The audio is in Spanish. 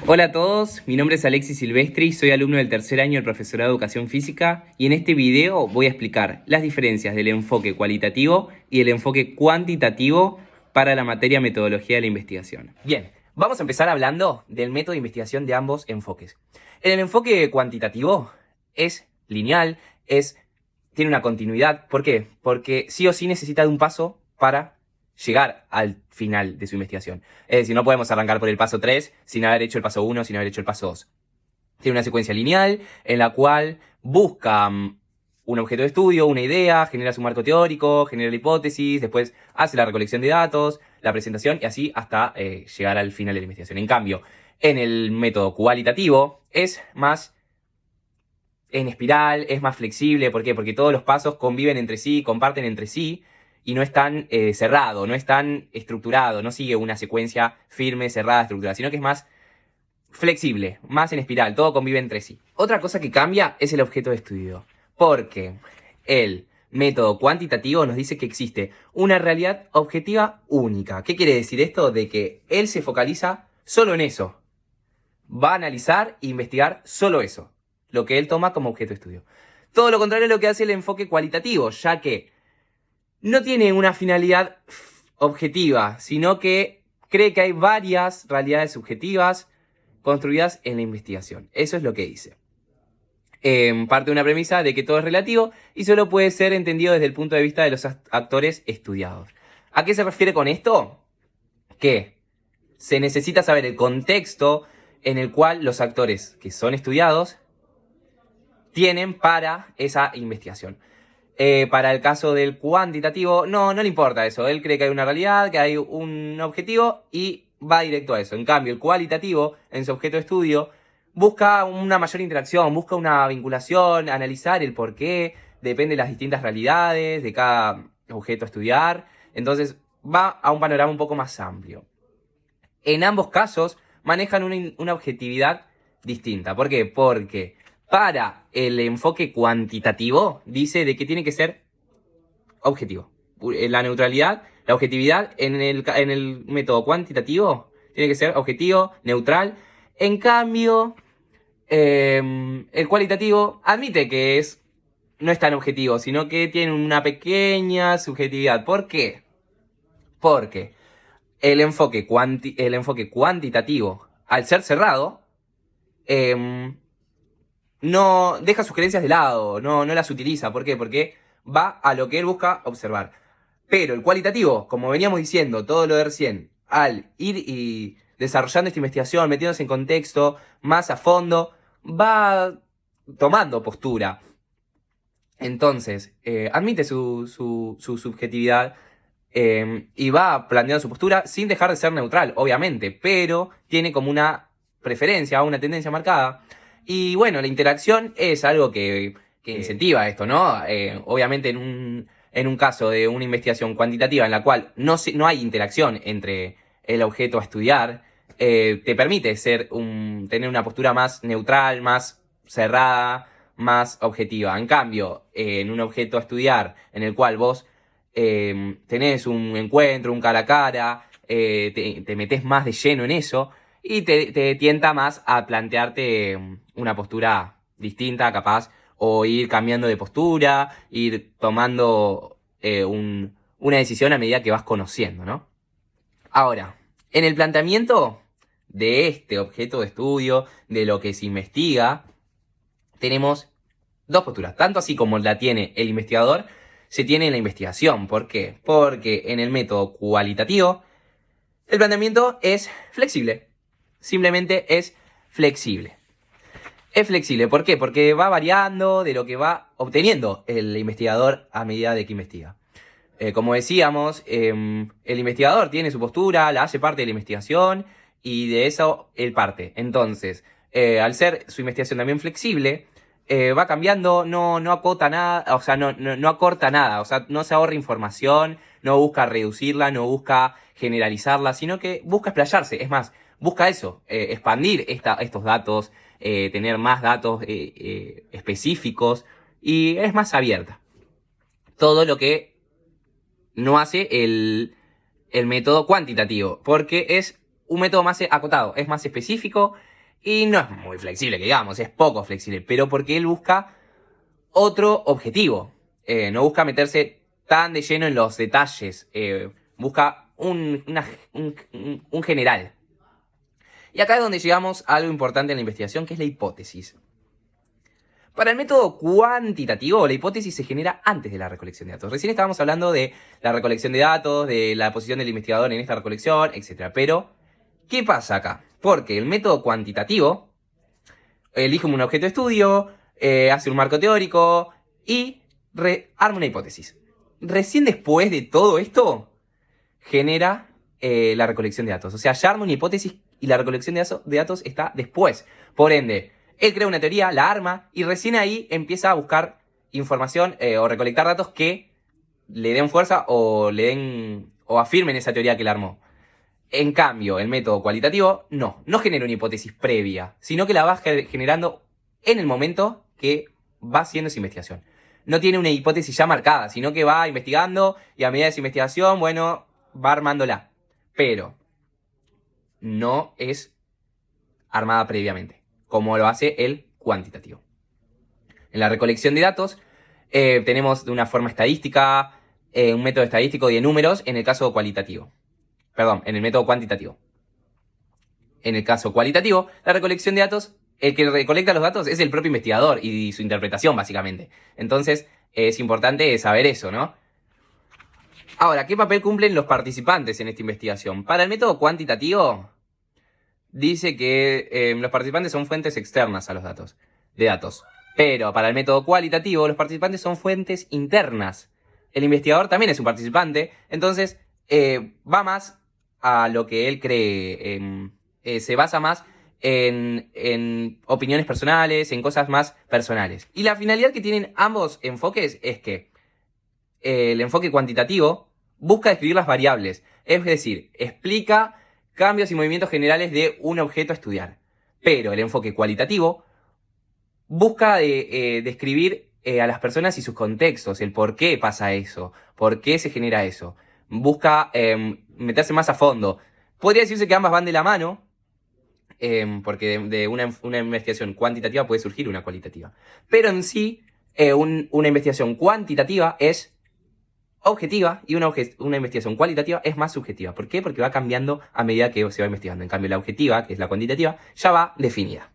Hola a todos, mi nombre es Alexis Silvestri, soy alumno del tercer año del profesorado de Educación Física y en este video voy a explicar las diferencias del enfoque cualitativo y el enfoque cuantitativo para la materia metodología de la investigación. Bien, vamos a empezar hablando del método de investigación de ambos enfoques. En el enfoque cuantitativo es lineal, tiene una continuidad. ¿Por qué? Porque sí o sí necesita de un paso para llegar al final de su investigación. Es decir, no podemos arrancar por el paso 3 sin haber hecho el paso 1, sin haber hecho el paso 2. Tiene una secuencia lineal en la cual busca un objeto de estudio, una idea, genera su marco teórico, genera la hipótesis, después hace la recolección de datos, la presentación y así hasta llegar al final de la investigación. En cambio, en el método cualitativo es más en espiral, es más flexible. ¿Por qué? Porque todos los pasos conviven entre sí, comparten entre sí, y no es tan cerrado, no es tan estructurado, no sigue una secuencia firme, cerrada, estructurada, sino que es más flexible, más en espiral, todo convive entre sí. Otra cosa que cambia es el objeto de estudio, porque el método cuantitativo nos dice que existe una realidad objetiva única. ¿Qué quiere decir esto? De que él se focaliza solo en eso. Va a analizar e investigar solo eso, lo que él toma como objeto de estudio. Todo lo contrario a lo que hace el enfoque cualitativo, ya que no tiene una finalidad objetiva, sino que cree que hay varias realidades subjetivas construidas en la investigación. Eso es lo que dice. Parte de una premisa de que todo es relativo y solo puede ser entendido desde el punto de vista de los actores estudiados. ¿A qué se refiere con esto? Que se necesita saber el contexto en el cual los actores que son estudiados tienen para esa investigación. Para el caso del cuantitativo, no le importa eso. Él cree que hay una realidad, que hay un objetivo y va directo a eso. En cambio, el cualitativo, en su objeto de estudio, busca una mayor interacción, busca una vinculación, analizar el por qué, depende de las distintas realidades de cada objeto a estudiar. Entonces, va a un panorama un poco más amplio. En ambos casos, manejan una objetividad distinta. ¿Por qué? Porque para el enfoque cuantitativo dice de que tiene que ser objetivo. La neutralidad, la objetividad en el método cuantitativo tiene que ser objetivo, neutral. En cambio, el cualitativo admite que no es tan objetivo, sino que tiene una pequeña subjetividad. ¿Por qué? Porque el enfoque cuantitativo, al ser cerrado, no deja sus creencias de lado, no las utiliza. ¿Por qué? Porque va a lo que él busca observar. Pero el cualitativo, como veníamos diciendo, todo lo de recién, al ir y desarrollando esta investigación, metiéndose en contexto, más a fondo, va tomando postura. Entonces, admite su subjetividad y va planteando su postura sin dejar de ser neutral, obviamente, pero tiene como una preferencia, una tendencia marcada. Y bueno, la interacción es algo que incentiva esto, ¿no? Obviamente en un caso de una investigación cuantitativa en la cual no hay interacción entre el objeto a estudiar, te permite tener una postura más neutral, más cerrada, más objetiva. En cambio, en un objeto a estudiar en el cual vos tenés un encuentro, un cara a cara, te metés más de lleno en eso y te tienta más a plantearte una postura distinta, capaz, o ir cambiando de postura, ir tomando una decisión a medida que vas conociendo, ¿no? Ahora, en el planteamiento de este objeto de estudio, de lo que se investiga, tenemos dos posturas. Tanto así como la tiene el investigador, se tiene en la investigación. ¿Por qué? Porque en el método cualitativo, el planteamiento es flexible. Simplemente es flexible. Es flexible, ¿por qué? Porque va variando de lo que va obteniendo el investigador a medida de que investiga. Como decíamos, el investigador tiene su postura, la hace parte de la investigación y de eso él parte. Entonces, al ser su investigación también flexible, va cambiando, no acota nada, o sea, no acorta nada, o sea, no se ahorra información, no busca reducirla, no busca generalizarla, sino que busca explayarse. Es más, busca eso, expandir estos datos, tener más datos específicos y es más abierta. Todo lo que no hace el método cuantitativo, porque es un método más acotado, es más específico, Y no es muy flexible, que digamos, es poco flexible, pero porque él busca otro objetivo. No busca meterse tan de lleno en los detalles, busca un general. Y acá es donde llegamos a algo importante en la investigación, que es la hipótesis. Para el método cuantitativo, la hipótesis se genera antes de la recolección de datos. Recién estábamos hablando de la recolección de datos, de la posición del investigador en esta recolección, etc. Pero, ¿qué pasa acá? Porque el método cuantitativo elige un objeto de estudio, hace un marco teórico y arma una hipótesis. Recién después de todo esto, genera la recolección de datos. O sea, ya arma una hipótesis y la recolección de datos está después. Por ende, él crea una teoría, la arma y recién ahí empieza a buscar información o recolectar datos que le den fuerza o le den o afirmen esa teoría que él armó. En cambio, el método cualitativo no genera una hipótesis previa, sino que la va generando en el momento que va haciendo esa investigación. No tiene una hipótesis ya marcada, sino que va investigando y a medida de esa investigación, bueno, va armándola. Pero no es armada previamente, como lo hace el cuantitativo. En la recolección de datos tenemos de una forma estadística, un método estadístico de números en el caso cualitativo. Perdón, en el método cuantitativo. En el caso cualitativo, la recolección de datos, el que recolecta los datos es el propio investigador y su interpretación, básicamente. Entonces, es importante saber eso, ¿no? Ahora, ¿qué papel cumplen los participantes en esta investigación? Para el método cuantitativo, dice que los participantes son fuentes externas a los datos, de datos. Pero para el método cualitativo, los participantes son fuentes internas. El investigador también es un participante, entonces va más a lo que él cree. Se basa más en opiniones personales, en cosas más personales. Y la finalidad que tienen ambos enfoques es que el enfoque cuantitativo busca describir las variables, es decir, explica cambios y movimientos generales de un objeto a estudiar. Pero el enfoque cualitativo busca describir a las personas y sus contextos, el por qué pasa eso, por qué se genera eso. Busca meterse más a fondo. Podría decirse que ambas van de la mano, porque de una investigación cuantitativa puede surgir una cualitativa. Pero en sí, una investigación cuantitativa es objetiva y una investigación cualitativa es más subjetiva. ¿Por qué? Porque va cambiando a medida que se va investigando. En cambio, la objetiva, que es la cuantitativa, ya va definida.